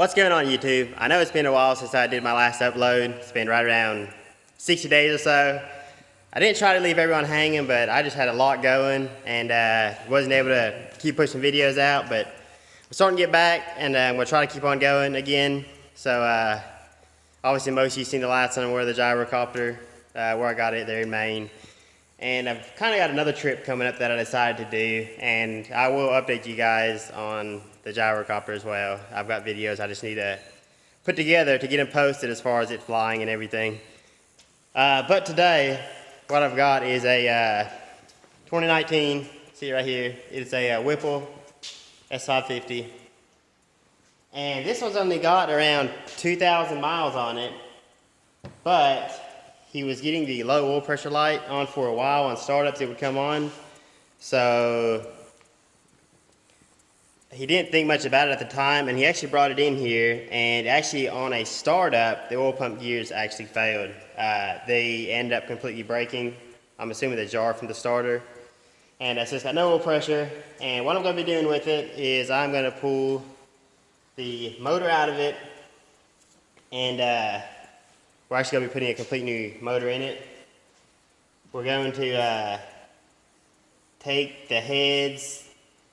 What's going on, YouTube? I know it's been a while since I did my last upload. It's been right around 60 days or so. I didn't try to leave everyone hanging, but I just had a lot going and wasn't able to keep pushing videos out, but I'm starting to get back and I'm going to try to keep on going again. So obviously most of you seen the last time where the gyrocopter, where I got it there in Maine. And I've kind of got another trip coming up that I decided to do, and I will update you guys on the gyrocopter as well. I've got videos I just need to put together to get them posted as far as it flying and everything. But today, what I've got is a 2019, see it right here, it's a Whipple S550. And this one's only got around 2,000 miles on it, but he was getting the low oil pressure light on for a while. On startups it would come on. So he didn't think much about it at the time, and he actually brought it in here, and actually on a startup the oil pump gears actually failed. They end up completely breaking. I'm assuming the jar from the starter. And so it's got no oil pressure, and what I'm going to be doing with it is I'm going to pull the motor out of it, and we're actually going to be putting a complete new motor in it. We're going to take the heads,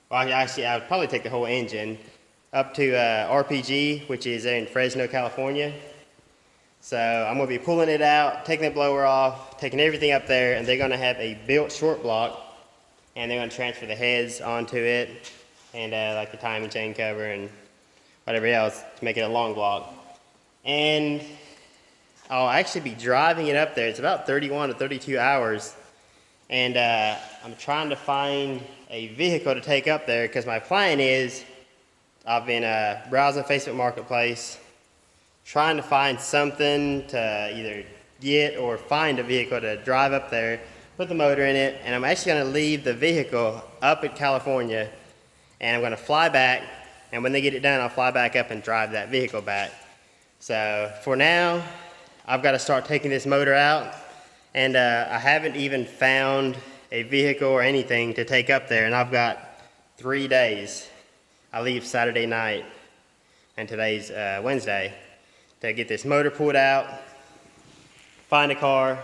well actually I would probably take the whole engine up to RPG, which is in Fresno, California. So I'm going to be pulling it out, taking the blower off, taking everything up there, and they're going to have a built short block, and they're going to transfer the heads onto it, and like the timing chain cover and whatever else to make it a long block. And I'll actually be driving it up there. It's about 31 to 32 hours. And I'm trying to find a vehicle to take up there, because my plan is I've been browsing Facebook Marketplace, trying to find something to either get or find a vehicle to drive up there, put the motor in it, and I'm actually going to leave the vehicle up in California, and I'm going to fly back, and when they get it done, I'll fly back up and drive that vehicle back. So for now, I've got to start taking this motor out, and I haven't even found a vehicle or anything to take up there, and I've got 3 days. I leave Saturday night, and today's Wednesday, to get this motor pulled out, find a car,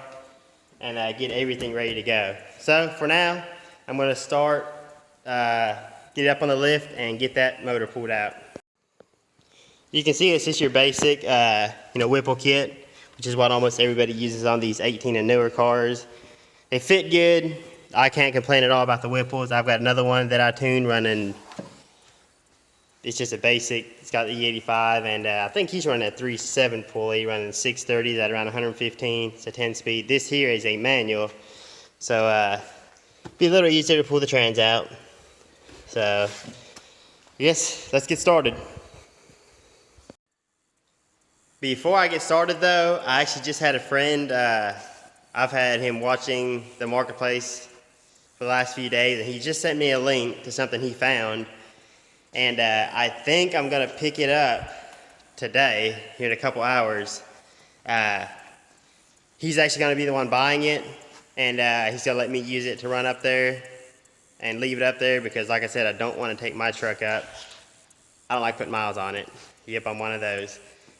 and get everything ready to go. So for now, I'm going to start, get it up on the lift and get that motor pulled out. You can see it's just your basic Whipple kit, which is what almost everybody uses on these 18 and newer cars. They fit good. I can't complain at all about the Whipples. I've got another one that I tuned running, it's just a basic, it's got the E85, and I think he's running a 3.7 pulley, running 630s at around 115, it's a 10-speed. This here is a manual, so be a little easier to pull the trans out. So, yes, let's get started. Before I get started though, I actually just had a friend, I've had him watching the marketplace for the last few days, and he just sent me a link to something he found, and I think I'm going to pick it up today, here in a couple hours. He's actually going to be the one buying it, and he's going to let me use it to run up there and leave it up there, because like I said, I don't want to take my truck up. I don't like putting miles on it. Yep, I'm one of those.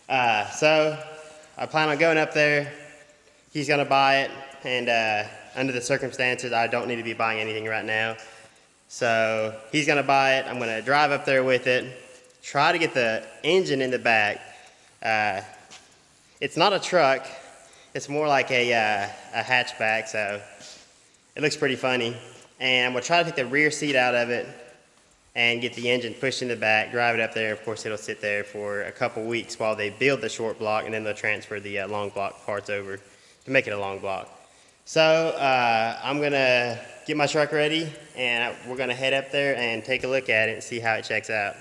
So I plan on going up there. He's going to buy it, and under the circumstances, I don't need to be buying anything right now. So he's going to buy it. I'm going to drive up there with it, try to get the engine in the back. It's not a truck. It's more like a hatchback, so it looks pretty funny. And I'm going to try to take the rear seat out of it and get the engine pushed in the back, drive it up there. Of course, it'll sit there for a couple weeks while they build the short block, and then they'll transfer the long block parts over to make it a long block. So I'm gonna get my truck ready, and we're gonna head up there and take a look at it and see how it checks out.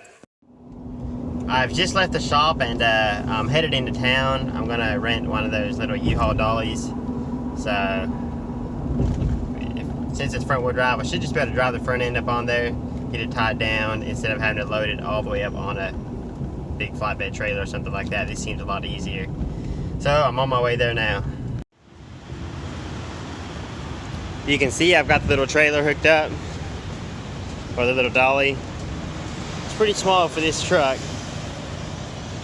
I've just left the shop, and I'm headed into town. I'm gonna rent one of those little U-Haul dollies. So since it's front wheel drive, I should just be able to drive the front end up on there, get it tied down, instead of having to load it all the way up on a big flatbed trailer or something like that. This seems a lot easier. So I'm on my way there now. You can see I've got the little trailer hooked up, or the little dolly. It's pretty small for this truck.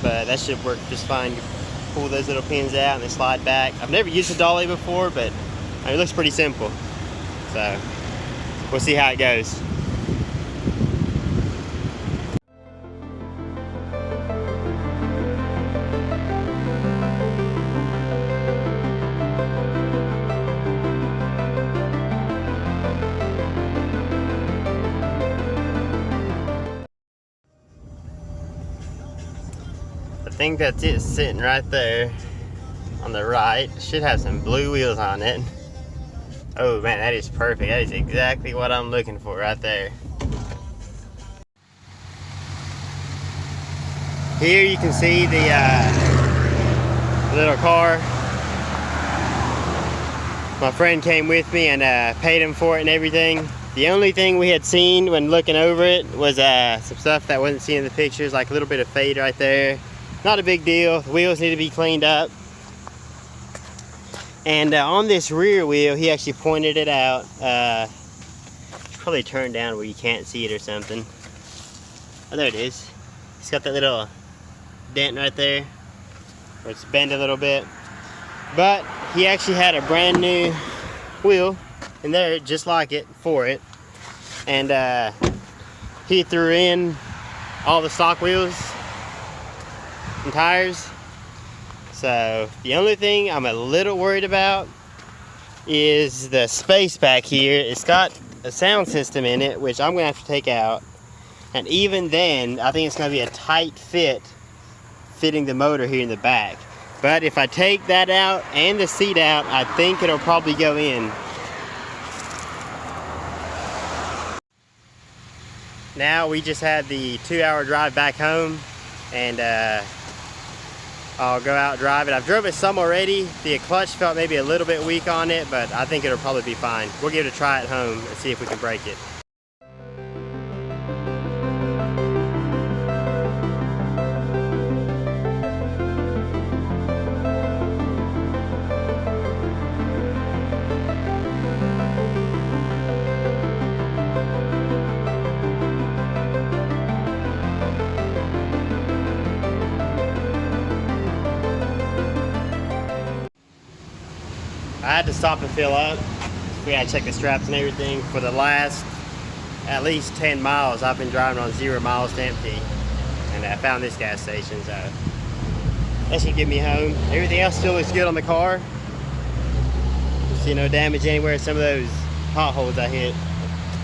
but that should work just fine. You pull those little pins out and they slide back. I've never used a dolly before, but I mean, it looks pretty simple. So we'll see how it goes. I think that's it sitting right there on the right. Should have some blue wheels on it. Oh man, that is perfect. That is exactly what I'm looking for right there. Here you can see the little car. My friend came with me and paid him for it and everything. The only thing we had seen when looking over it was some stuff that wasn't seen in the pictures, like a little bit of fade right there. Not a big deal. The wheels need to be cleaned up. And on this rear wheel, he actually pointed it out. It's probably turned down where you can't see it or something. Oh, there it is. It's got that little dent right there, where it's bent a little bit. But he actually had a brand new wheel in there, just like it, for it. And he threw in all the stock wheels and tires. So the only thing I'm a little worried about is the space back here. It's got a sound system in it, which I'm gonna have to take out. And even then, I think it's gonna be a tight fit fitting the motor here in the back. But if I take that out and the seat out, I think it'll probably go in. Now we just had the 2-hour drive back home, and I'll go out and drive it. I've drove it some already. The clutch felt maybe a little bit weak on it, but I think it'll probably be fine. We'll give it a try at home and see if we can break it. I had to stop and fill up. We had to check the straps and everything. For the last at least 10 miles, I've been driving on 0 miles to empty. And I found this gas station, so that should get me home. Everything else still looks good on the car. See no damage anywhere. Some of those potholes I hit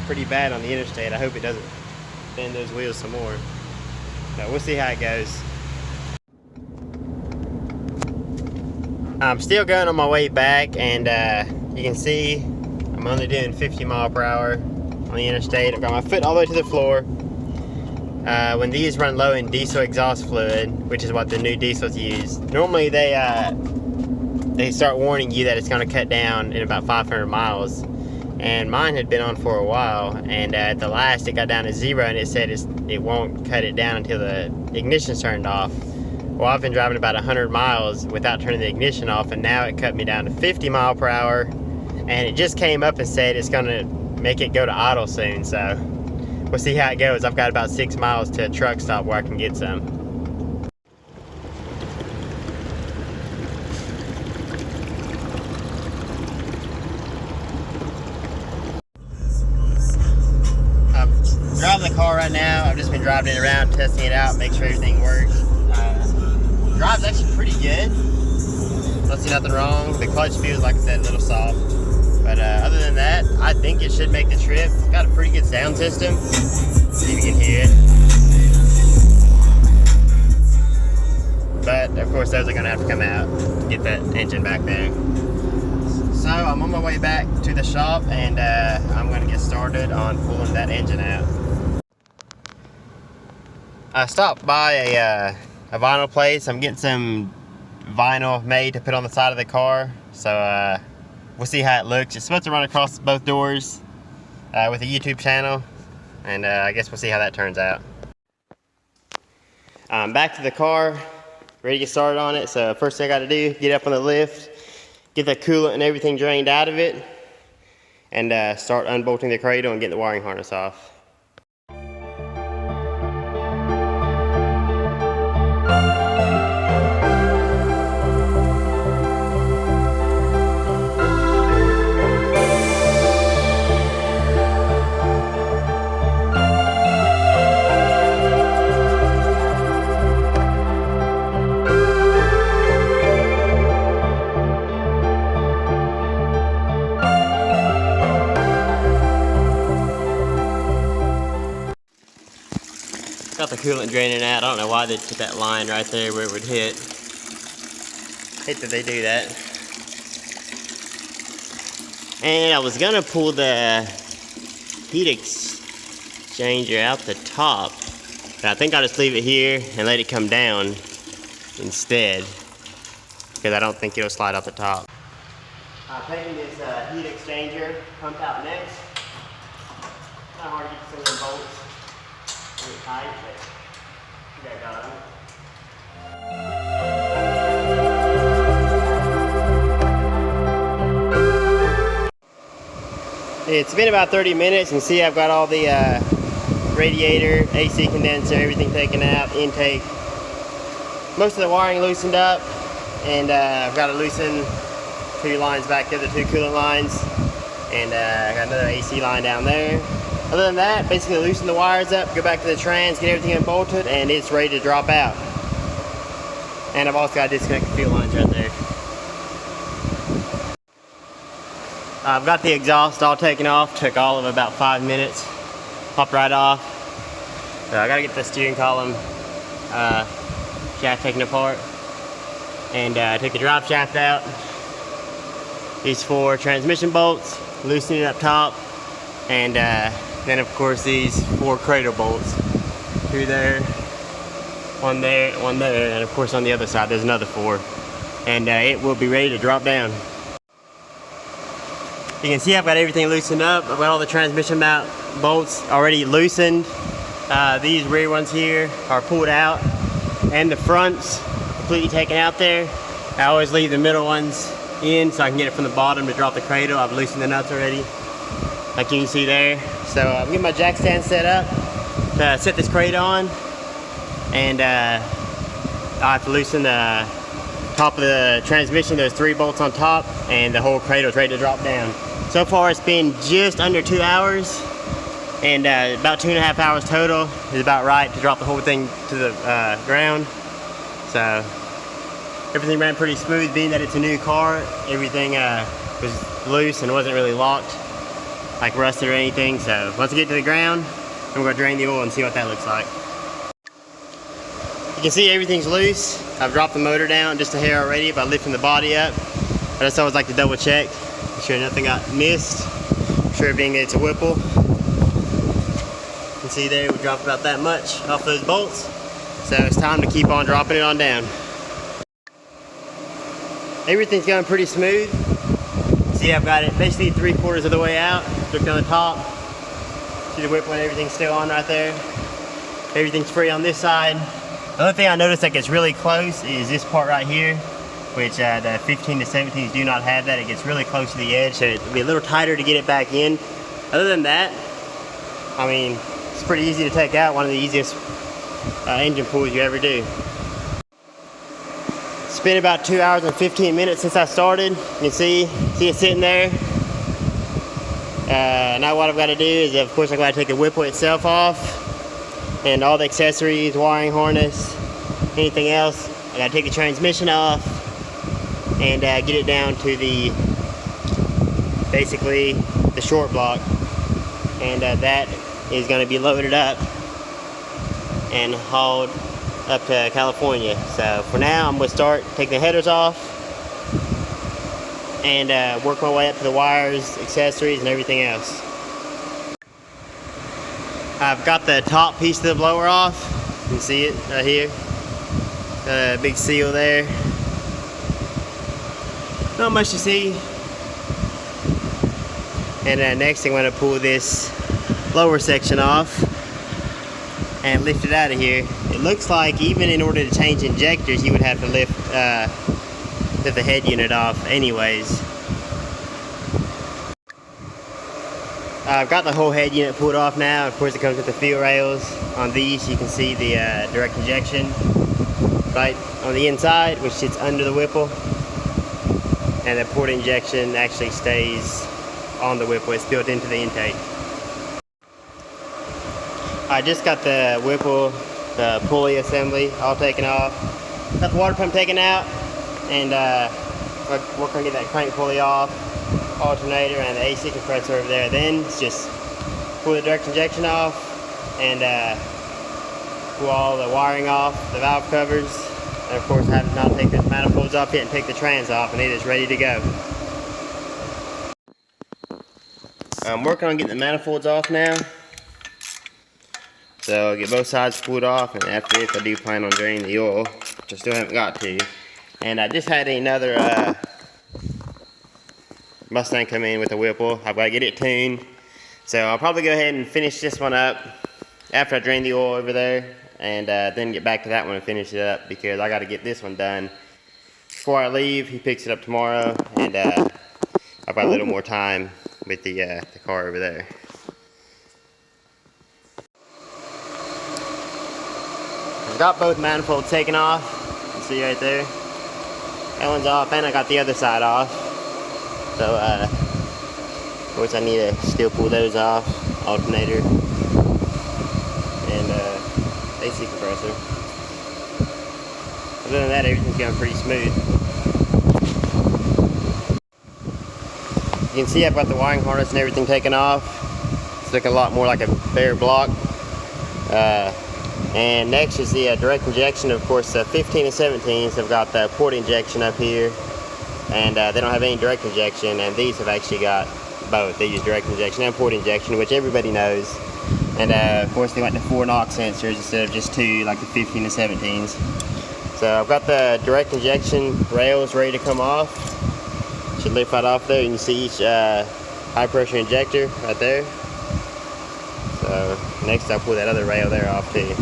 pretty bad on the interstate. I hope it doesn't bend those wheels some more. But we'll see how it goes. I'm still going on my way back, and you can see I'm only doing 50 miles per hour on the interstate. I've got my foot all the way to the floor. When these run low in diesel exhaust fluid, which is what the new diesels use, normally they start warning you that it's going to cut down in about 500 miles. And mine had been on for a while, and at the last it got down to 0, and it said it won't cut it down until the ignition's turned off. Well, I've been driving about 100 miles without turning the ignition off, and now it cut me down to 50 miles per hour, and it just came up and said it's gonna make it go to auto soon, so we'll see how it goes. I've got about 6 miles to a truck stop where I can get some. I'm driving the car right now. I've just been driving it around, testing it out, make sure everything works. Drive's actually pretty good. Don't see nothing wrong. The clutch feels, like I said, a little soft. But other than that, I think it should make the trip. It's got a pretty good sound system. See if you can hear it. But of course, those are gonna have to come out to get that engine back there. So I'm on my way back to the shop, and I'm gonna get started on pulling that engine out. I stopped by a vinyl place. I'm getting some vinyl made to put on the side of the car, so we'll see how it looks. It's supposed to run across both doors with a YouTube channel, and I guess we'll see how that turns out. Back to the car, ready to get started on it. So first thing I got to do, get up on the lift, get the coolant and everything drained out of it, and start unbolting the cradle and getting the wiring harness off. coolant draining out. I don't know why they put that line right there where it would hit. Hate that they do that. And I was gonna pull the heat exchanger out the top, but I think I'll just leave it here and let it come down instead, because I don't think it'll slide off the top. I'm taking this heat exchanger pump out next. It's not hard to get some of the bolts really tight, but I got them. It's been about 30 minutes, and see I've got all the radiator, AC condenser, everything taken out, intake. Most of the wiring loosened up, and I've got to loosen 2 lines back there, the 2 coolant lines, and I got another AC line down there. Other than that, basically loosen the wires up, go back to the trans, get everything unbolted, and it's ready to drop out. And I've also got to disconnect the fuel lines right there. I've got the exhaust all taken off, took all of about 5 minutes, popped right off. So I gotta get the steering column shaft taken apart, and take the drive shaft out. These 4 transmission bolts, loosening it up top, and then of course these 4 cradle bolts. 2 there, 1 there, 1 there, and of course on the other side there's another 4. And it will be ready to drop down. You can see I've got everything loosened up. I've got all the transmission mount bolts already loosened. These rear ones here are pulled out, and the fronts completely taken out there. I always leave the middle ones in so I can get it from the bottom to drop the cradle. I've loosened the nuts already, like you can see there. So I'm getting my jack stand set up to set this cradle on, and I have to loosen the top of the transmission. There's 3 bolts on top, and the whole cradle is ready to drop down. So far it's been just under 2 hours, and about 2.5 hours total is about right to drop the whole thing to the ground. So everything ran pretty smooth, being that it's a new car. Everything was loose and wasn't really locked, like rusted or anything. So once I get to the ground, I'm gonna drain the oil and see what that looks like. You can see everything's loose. I've dropped the motor down just a hair already by lifting the body up. I just always like to double check, make sure nothing got missed. I'm sure being it's a Whipple. You can see there we dropped about that much off those bolts. So it's time to keep on dropping it on down. Everything's going pretty smooth. See, I've got it basically 3/4 of the way out. Look on the top. See the Whipple and everything's still on right there. Everything's free on this side. The only thing I noticed that gets really close is this part right here, which the 15 to 17s do not have that. It gets really close to the edge, so it'll be a little tighter to get it back in. Other than that, I mean, it's pretty easy to take out. One of the easiest engine pulls you ever do. It's been about 2 hours and 15 minutes since I started. You can see it sitting there. Now what I've got to do is, of course, I've got to take the Whipple itself off, and all the accessories, wiring harness, anything else. I gotta take the transmission off and get it down to the, basically the short block, and that is gonna be loaded up and hauled up to California. So for now, I'm gonna start taking the headers off and work my way up to the wires, accessories, and everything else. I've got the top piece of the blower off. You can see it right here. Got a big seal there. Not much to see. And next I'm going to pull this lower section off and lift it out of here. It looks like even in order to change injectors, you would have to lift the head unit off anyways. I've got the whole head unit pulled off now. Of course, it comes with the fuel rails. On these, you can see the direct injection right on the inside, which sits under the Whipple. And the port injection actually stays on the Whipple. It's built into the intake. I just got the Whipple, the pulley assembly all taken off. Got the water pump taken out, and we're going to get that crank pulley off, alternator, and the AC compressor over there. Then it's just pull the direct injection off and pull all the wiring off, the valve covers, and of course I have not take the manifolds off yet and take the trans off, and it is ready to go. I'm working on getting the manifolds off now. So I'll get both sides pulled off, and after this I do plan on draining the oil, which I still haven't got to. And I just had another Mustang come in with a Whipple. I've got to get it tuned. So I'll probably go ahead and finish this one up after I drain the oil over there, and then get back to that one and finish it up, because I got to get this one done before I leave. He picks it up tomorrow, and I've got a little more time with the car over there. I've got both manifolds taken off. You can see right there. That one's off, and I got the other side off. So, of course, I need to still pull those off. Alternator and AC compressor. Other than that, everything's going pretty smooth. You can see I've got the wiring harness and everything taken off. It's looking a lot more like a bare block. And next is the direct injection. Of course, 15 and 17s have got the port injection up here, and they don't have any direct injection, and these have actually got both. They use direct injection and port injection, which everybody knows. And of course they went to 4 knock sensors instead of just 2 like the 15 and 17s. So I've got the direct injection rails ready to come off. Should lift right off there. You can see each high pressure injector right there. So next I'll pull that other rail there off too.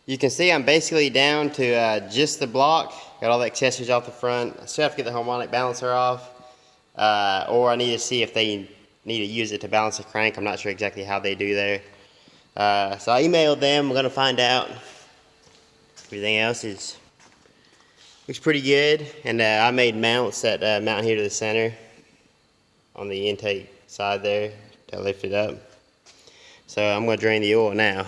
You can see I'm basically down to just the block. Got all the accessories off the front. I still have to get the harmonic balancer off, or I need to see if they need to use it to balance the crank. I'm not sure exactly how they do there. So I emailed them. I'm going to find out. Everything else looks pretty good, and I made mounts that mount here to the center on the intake side there to lift it up. So I'm going to drain the oil now.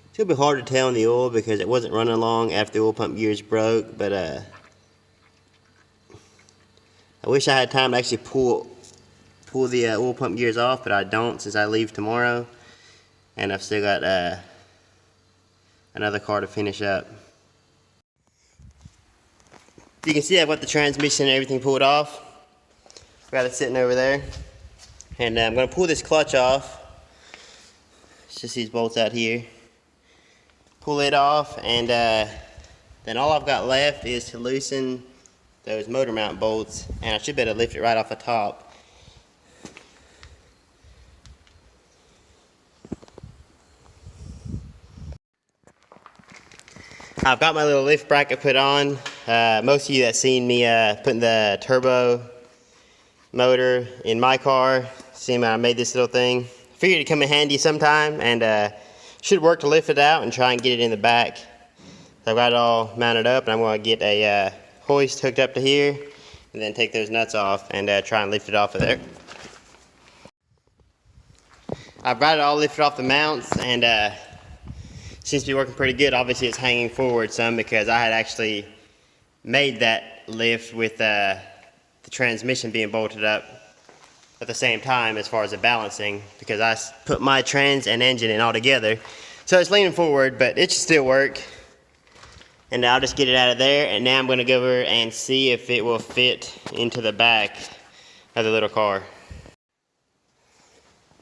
It's going to be hard to tell in the oil because it wasn't running long after the oil pump gears broke, but I wish I had time to actually pull the oil pump gears off, but I don't since I leave tomorrow, and I've still got another car to finish up. You can see I've got the transmission and everything pulled off. Got it sitting over there, and I'm going to pull this clutch off. It's just these bolts out here. Pull it off, and then all I've got left is to loosen those motor mount bolts, and I should be able to lift it right off the top. I've got my little lift bracket put on. Most of you that seen me putting the turbo motor in my car, seen I made this little thing. Figured it'd come in handy sometime, and should work to lift it out and try and get it in the back. So I've got it all mounted up, and I'm going to get a hoist hooked up to here, and then take those nuts off and try and lift it off of there. I've got it all lifted off the mounts, and seems to be working pretty good. Obviously it's hanging forward some because I had actually made that lift with the transmission being bolted up at the same time as far as the balancing, because I put my trans and engine in all together. So it's leaning forward, but it should still work. And I'll just get it out of there, and now I'm going to go over and see if it will fit into the back of the little car.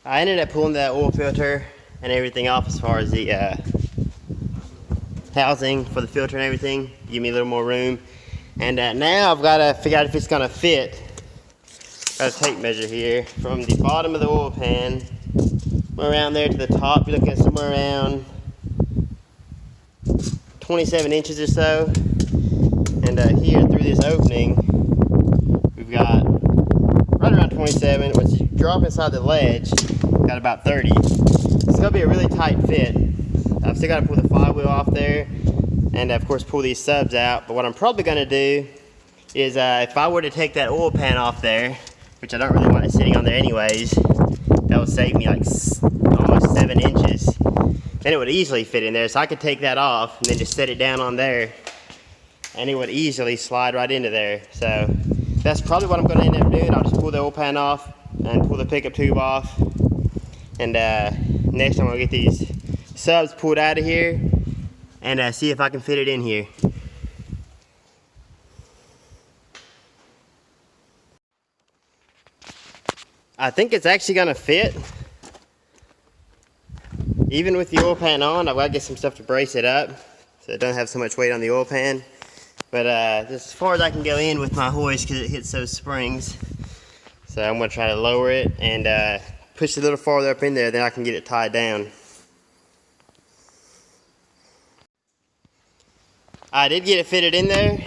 I ended up pulling the oil filter and everything off as far as the housing for the filter and everything. Give me a little more room. And now I've got to figure out if it's going to fit. Got a tape measure here from the bottom of the oil pan around there to the top. You're looking at somewhere around 27 inches or so. And here through this opening, we've got right around 27, which you drop inside the ledge, got about 30. It's gonna be a really tight fit. I've still got to pull the flywheel off there, and of course pull these subs out. But what I'm probably gonna do is if I were to take that oil pan off there, which I don't really want it sitting on there anyways, that would save me like almost almost 7 inches. Then it would easily fit in there, so I could take that off and then just set it down on there, and it would easily slide right into there. So that's probably what I'm going to end up doing. I'll just pull the oil pan off and pull the pickup tube off, and next I'm going to get these subs pulled out of here and see if I can fit it in here. I think it's actually going to fit. Even with the oil pan on, I've got to get some stuff to brace it up so it doesn't have so much weight on the oil pan. But just as far as I can go in with my hoist, because it hits those springs. So I'm going to try to lower it and push it a little farther up in there, then I can get it tied down. I did get it fitted in there.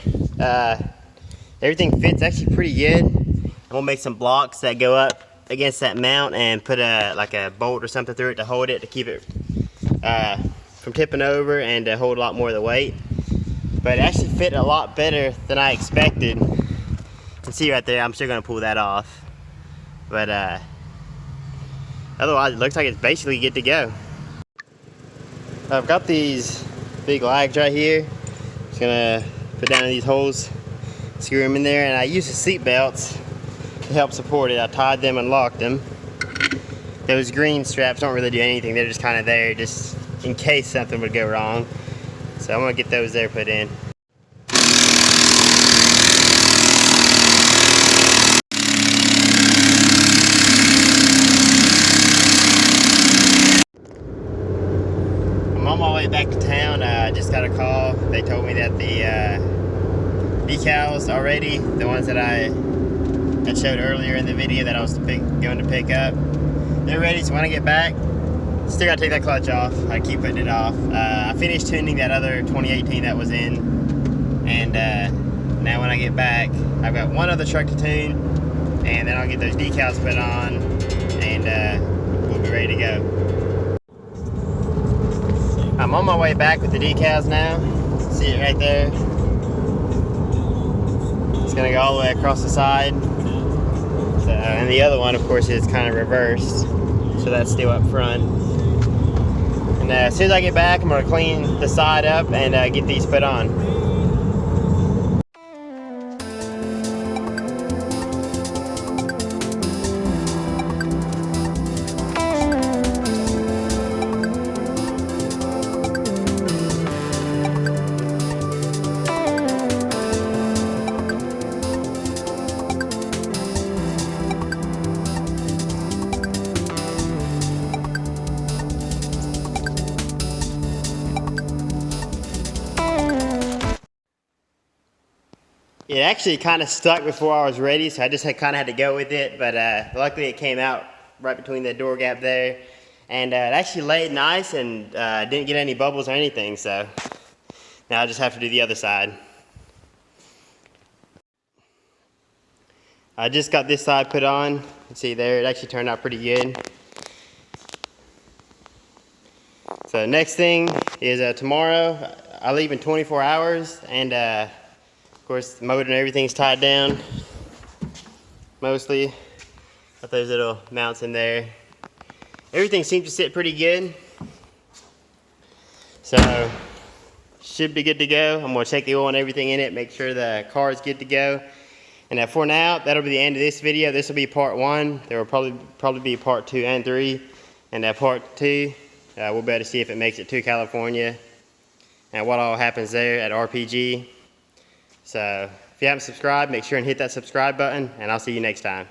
Everything fits actually pretty good. I'm going to make some blocks that go up against that mount and put like a bolt or something through it to hold it, to keep it from tipping over and to hold a lot more of the weight. But it actually fit a lot better than I expected. You can see right there, I'm still going to pull that off. But otherwise it looks like it's basically good to go. I've got these big lags right here. Just going to put down in these holes, screw them in there, and I use the seat belts to help support it. I tied them and locked them. Those green straps don't really do anything. They're just kind of there just in case something would go wrong. So I'm going to get those there put in. I'm on my way back to town. I just got a call. They told me that the decals already, the ones that I showed earlier in the video that I was going to pick up, they're ready. So when I get back, still got to take that clutch off. I keep putting it off. I finished tuning that other 2018 that was in, and now when I get back, I've got one other truck to tune, and then I'll get those decals put on, and we'll be ready to go. I'm on my way back with the decals now. See it right there? It's going to go all the way across the side. And the other one, of course, is kind of reversed, so that's still up front. And as soon as I get back, I'm going to clean the side up and get these put on. It actually kind of stuck before I was ready, so I just kind of had to go with it, but luckily it came out right between the door gap there, and it actually laid nice and didn't get any bubbles or anything, so now I just have to do the other side. I just got this side put on. You can see there, it actually turned out pretty good. So next thing is tomorrow. I leave in 24 hours, and of course, the motor and everything's tied down, mostly. Got those little mounts in there. Everything seems to sit pretty good. So, should be good to go. I'm gonna check the oil and everything in it, make sure the car is good to go. And for now, that'll be the end of this video. This will be part 1. There will probably be part 2 and 3. And part 2, we'll be able to see if it makes it to California and what all happens there at RPG. So if you haven't subscribed, make sure and hit that subscribe button, and I'll see you next time.